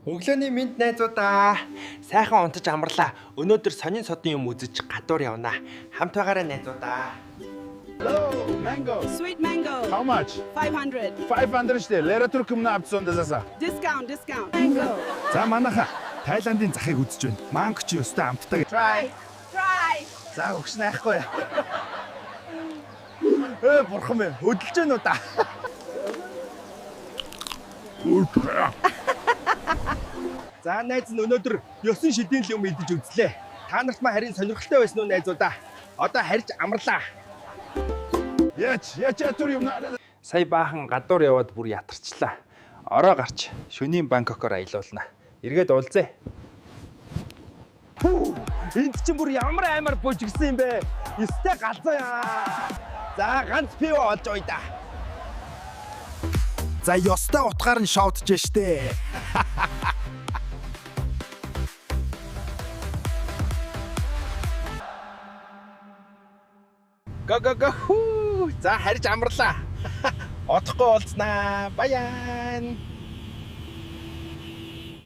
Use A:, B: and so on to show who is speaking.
A: Өглөөний мэнд найзуудаа. Сайхан унтаж амарлаа. Өнөөдөр сонин содын юм үзэж гадуур явна. Хамт байгаарай найзуудаа.
B: Hello, mango.
C: Sweet mango.
B: How much?
C: 500.
B: 500 штэ. Лера турк юмна авцсан дэсаса.
C: Discount. Mango.
B: За манайха Тайландын захыг үзэж байна. Манго чи өстой амтдаг.
A: Try.
B: За өгш найхгүй. Бурхан минь хөдөлж байна уу да?
A: За найз нь өнөөдөр ёсон шидийн юм идэж үзлээ. Та нарт маа харин сонирхолтой байсан уу найзуудаа? Одоо харж амарлаа.
B: Яч тур юмна.
A: Сая баахан гадуур яваад бүр ятарчлаа. Ороо гарч шөнийн Бангкокоор аялуулна. Эргээд уулзъя. Энд чинь бүр ямар аймар бужигсан юм бэ? Өстэй галзуу яа. За ганц пив олж ой да.
B: За ёстой утгаар нь шоудж штэ.
A: Го. За харж амарлаа. Одохгүй уулзнаа. Баян.